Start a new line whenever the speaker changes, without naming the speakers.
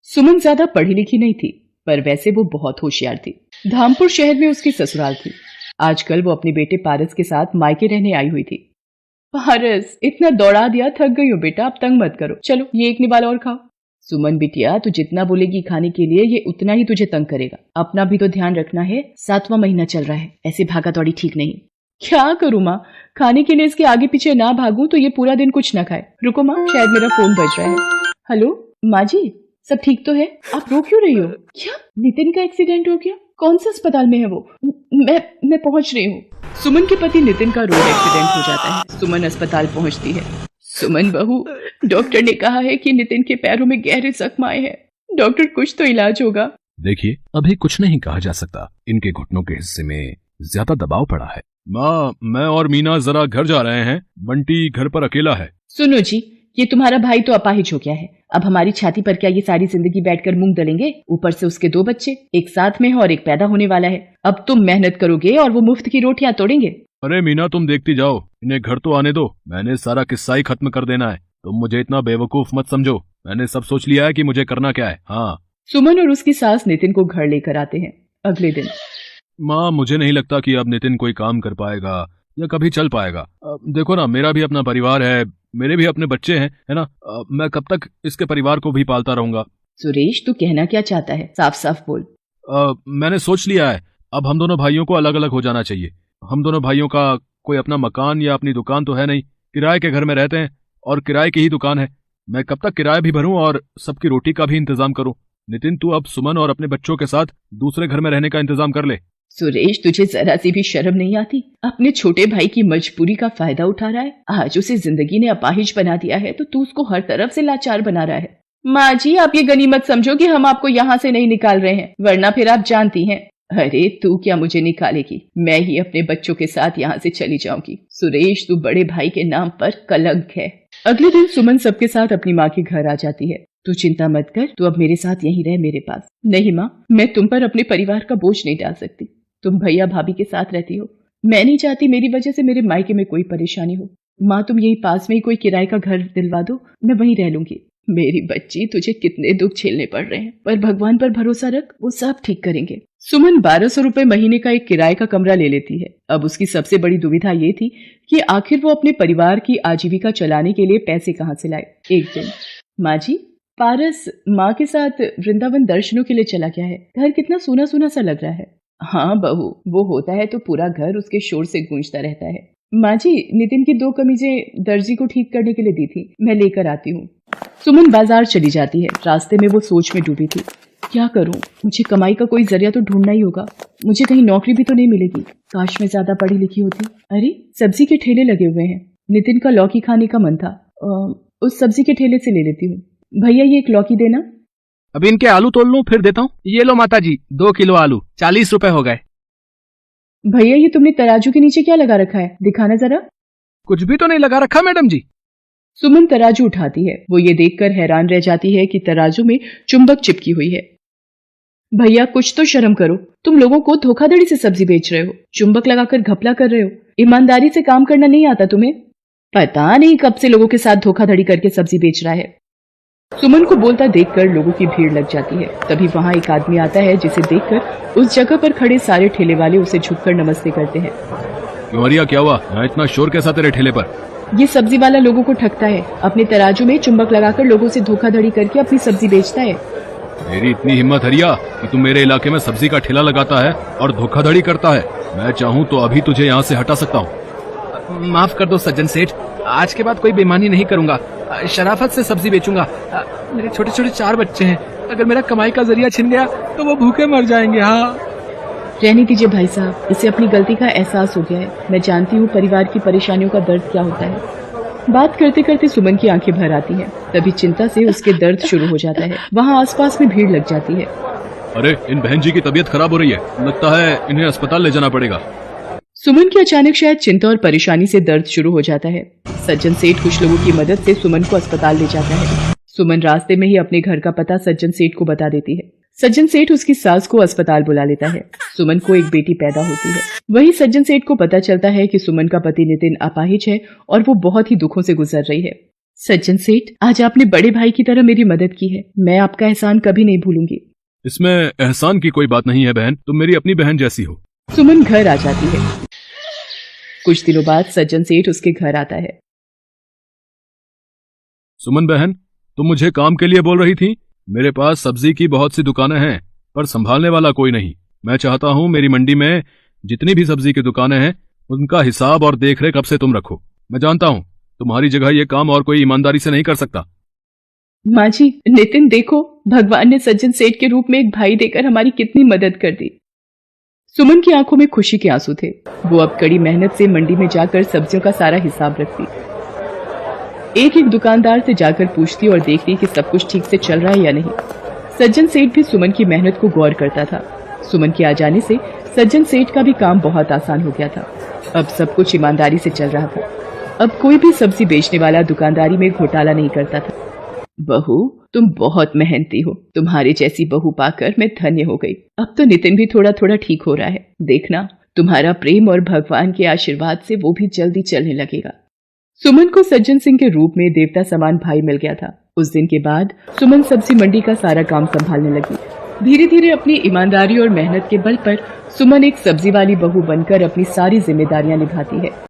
सुमन ज्यादा पढ़ी लिखी नहीं थी, पर वैसे वो बहुत होशियार थी। धामपुर शहर में उसकी ससुराल थी। आजकल वो अपने बेटे पारस के साथ मायके रहने आई हुई थी। पारस, इतना दौड़ा दिया, थक गई हो बेटा, अब तंग मत करो, चलो ये एक निवाला और खाओ। सुमन बिटिया, तू जितना बोलेगी खाने के लिए ये उतना ही तुझे तंग करेगा। अपना भी तो ध्यान रखना है, 7वां महीना चल रहा है, ऐसे भागा दौड़ी ठीक नहीं। क्या करूँ माँ, खाने के लिए इसके आगे पीछे ना भागूं तो ये पूरा दिन कुछ ना खाए। रुको माँ, शायद मेरा फोन बज रहा है। हेलो माँ जी, सब ठीक तो है? आप रो क्यों रही हो? क्या नितिन का एक्सीडेंट हो गया? कौन से अस्पताल में है वो? मैं पहुंच रही हूँ। सुमन के पति नितिन का रोड एक्सीडेंट हो जाता है। सुमन अस्पताल पहुंचती है। सुमन बहू, डॉक्टर ने कहा है कि नितिन के पैरों में गहरे जख्म आए हैं। डॉक्टर, कुछ तो इलाज होगा।
देखिए, अभी कुछ नहीं कहा जा सकता, इनके घुटनों के हिस्से में ज्यादा दबाव पड़ा है। माँ, मैं और मीना जरा घर जा रहे हैं, बंटी घर पर अकेला है।
सुनो जी, ये तुम्हारा भाई तो अपाहिज हो गया है। अब हमारी छाती पर क्या ये सारी जिंदगी बैठकर मूंग दलेंगे? ऊपर से उसके 2 बच्चे, एक साथ में है और एक पैदा होने वाला है। अब तुम मेहनत करोगे और वो मुफ्त की रोटियां तोड़ेंगे।
अरे मीना, तुम देखती जाओ, इन्हें घर तो आने दो। मैंने सारा किस्सा ही खत्म कर देना है। तुम मुझे इतना बेवकूफ मत समझो, मैंने सब सोच लिया है कि मुझे करना क्या है। हाँ।
सुमन और उसकी सास नितिन को घर लेकर आते हैं। अगले दिन,
माँ, मुझे नहीं लगता कि अब नितिन कोई काम कर पाएगा या कभी चल पाएगा। देखो ना, मेरा भी अपना परिवार है, मेरे भी अपने बच्चे हैं, है ना। मैं कब तक इसके परिवार को भी पालता रहूंगा।
सुरेश, तू कहना क्या चाहता है? साफ साफ बोल।
मैंने सोच लिया है, अब हम दोनों भाइयों को अलग अलग हो जाना चाहिए। हम दोनों भाइयों का कोई अपना मकान या अपनी दुकान तो है नहीं, किराए के घर में रहते हैं और किराए की ही दुकान है। मैं कब तक किराया भी भरूं और सबकी रोटी का भी इंतजाम करूं। नितिन, तू अब सुमन और अपने बच्चों के साथ दूसरे घर में रहने का इंतजाम कर ले।
सुरेश, तुझे जरा सी भी शर्म नहीं आती? अपने छोटे भाई की मजबूरी का फायदा उठा रहा है। आज उसे जिंदगी ने अपाहिज बना दिया है तो तू उसको हर तरफ से लाचार बना रहा है। माँ जी, आप ये गनीमत समझो कि हम आपको यहाँ से नहीं निकाल रहे हैं, वरना फिर आप जानती हैं। अरे तू क्या मुझे निकालेगी? मैं ही अपने बच्चों के साथ यहाँ से चली जाऊंगी। सुरेश, तू बड़े भाई के नाम पर कलंक है। अगले दिन सुमन सबके साथ अपनी माँ के घर आ जाती है। तू चिंता मत कर, तू अब मेरे साथ यहीं रह मेरे पास। नहीं माँ, मैं तुम पर अपने परिवार का बोझ नहीं डाल सकती। तुम भैया भाभी के साथ रहती हो, मैं नहीं चाहती मेरी वजह से मेरे मायके में कोई परेशानी हो। माँ, तुम यही पास में ही कोई किराए का घर दिलवा दो, मैं वहीं रह लूंगी। मेरी बच्ची, तुझे कितने दुख झेलने पड़ रहे हैं, पर भगवान पर भरोसा रख, वो सब ठीक करेंगे। सुमन 1200 रुपए महीने का एक किराए का कमरा ले लेती है। अब उसकी सबसे बड़ी दुविधा ये थी कि आखिर वो अपने परिवार की आजीविका चलाने के लिए पैसे कहाँ से लाए। एक दिन, माँ जी, पारस माँ के साथ वृंदावन दर्शनों के लिए चला गया है। घर कितना सूना सूना सा लग रहा है। हाँ बहू, वो होता है तो पूरा घर उसके शोर से गूंजता रहता है। माँ जी, नितिन की 2 कमीजें दर्जी को ठीक करने के लिए दी थी, मैं लेकर आती हूँ। सुमन बाजार चली जाती है। रास्ते में वो सोच में डूबी थी। क्या करूं? मुझे कमाई का कोई जरिया तो ढूंढना ही होगा। मुझे कहीं नौकरी भी तो नहीं मिलेगी। काश मैं ज्यादा पढ़ी लिखी होती। अरे, सब्जी के ठेले लगे हुए हैं। नितिन का लौकी खाने का मन था, उस सब्जी के ठेले से ले लेती हूँ। भैया, ये एक लौकी देना।
अब इनके आलू तोल लूं फिर देता हूँ। ये लो माता जी, 2 किलो आलू, 40 रुपए हो गए।
भैया, ये तुमने तराजू के नीचे क्या लगा रखा है? दिखाना जरा।
कुछ भी तो नहीं लगा रखा मैडम जी।
सुमन तराजू उठाती है। वो ये देखकर हैरान रह जाती है कि तराजू में चुंबक चिपकी हुई है। भैया, कुछ तो शर्म करो, तुम लोगों को धोखाधड़ी से सब्जी बेच रहे हो, चुंबक लगाकर घपला कर रहे हो। ईमानदारी से काम करना नहीं आता तुम्हें? पता नहीं कब से लोगों के साथ धोखाधड़ी करके सब्जी बेच रहा है। सुमन को बोलता देखकर लोगों की भीड़ लग जाती है। तभी वहाँ एक आदमी आता है जिसे देखकर उस जगह पर खड़े सारे ठेले वाले उसे झुककर नमस्ते करते हैं।
क्यों, क्या हुआ? यहाँ इतना शोर कैसा तेरे ठेले पर?
ये सब्जी वाला लोगों को ठगता है, अपने तराजू में चुंबक लगाकर लोगों से धोखाधड़ी करके अपनी सब्जी बेचता है।
मेरी इतनी हिम्मत हरिया कि तुम मेरे इलाके में सब्जी का ठेला लगाता है और धोखाधड़ी करता है। मैं चाहूँ तो अभी तुझे यहाँ से हटा सकता हूँ।
माफ कर दो सज्जन सेठ, आज के बाद कोई बेईमानी नहीं करूंगा। शराफत से सब्जी बेचूंगा। मेरे छोटे छोटे 4 बच्चे हैं, अगर मेरा कमाई का जरिया छिन गया तो वो भूखे मर जाएंगे। हाँ,
रहने दीजिए भाई साहब, इसे अपनी गलती का एहसास हो गया है। मैं जानती हूँ परिवार की परेशानियों का दर्द क्या होता है। बात करते करते सुमन की आंखें भर आती हैं। तभी चिंता से उसके दर्द शुरू हो जाता है। वहाँ आसपास में भीड़ लग जाती है।
अरे, इन बहन जी की तबीयत खराब हो रही है, लगता है इन्हें अस्पताल ले जाना पड़ेगा।
सुमन की अचानक शायद चिंता और परेशानी से दर्द शुरू हो जाता है। सज्जन सेठ कुछ लोगों की मदद से सुमन को अस्पताल ले जाता है। सुमन रास्ते में ही अपने घर का पता सज्जन सेठ को बता देती है। सज्जन सेठ उसकी सास को अस्पताल बुला लेता है। सुमन को एक बेटी पैदा होती है। वही सज्जन सेठ को पता चलता है कि सुमन का पति नितिन अपाहिज है और वो बहुत ही दुखों से गुजर रही है। सज्जन सेठ, आज आपने बड़े भाई की तरह मेरी मदद की है। मैं आपका एहसान कभी नहीं भूलूंगी।
इसमें एहसान की कोई बात नहीं है बहन, तुम मेरी अपनी बहन जैसी हो।
सुमन घर आ जाती है। कुछ दिनों बाद सज्जन सेठ उसके घर आता है।
सुमन बहन, तुम मुझे काम के लिए बोल रही थी? मेरे पास सब्जी की बहुत सी दुकानें हैं, पर संभालने वाला कोई नहीं। मैं चाहता हूँ मेरी मंडी में जितनी भी सब्जी की दुकानें हैं उनका हिसाब और देखरेख अब से तुम रखो। मैं जानता हूँ तुम्हारी जगह ये काम और कोई ईमानदारी से नहीं कर सकता।
माँ जी, नितिन देखो, भगवान ने सज्जन सेठ के रूप में एक भाई देकर हमारी कितनी मदद कर दी। सुमन की आंखों में खुशी के आंसू थे। वो अब कड़ी मेहनत से मंडी में जाकर सब्जियों का सारा हिसाब रखती, एक एक दुकानदार से जाकर पूछती और देखती कि सब कुछ ठीक से चल रहा है या नहीं। सज्जन सेठ भी सुमन की मेहनत को गौर करता था। सुमन के आ जाने से सज्जन सेठ का भी काम बहुत आसान हो गया था। अब सब कुछ ईमानदारी से चल रहा था। अब कोई भी सब्जी बेचने वाला दुकानदारी में घोटाला नहीं करता था। बहू, तुम बहुत मेहनती हो। तुम्हारी जैसी बहू पाकर मैं धन्य हो गई। अब तो नितिन भी थोड़ा थोड़ा ठीक हो रहा है। देखना, तुम्हारा प्रेम और भगवान के आशीर्वाद से वो भी जल्दी चलने लगेगा। सुमन को सज्जन सिंह के रूप में देवता समान भाई मिल गया था। उस दिन के बाद सुमन सब्जी मंडी का सारा काम संभालने लगी। धीरे धीरे अपनी ईमानदारी और मेहनत के बल पर सुमन एक सब्जी वाली बहू बनकर अपनी सारी जिम्मेदारियां निभाती है।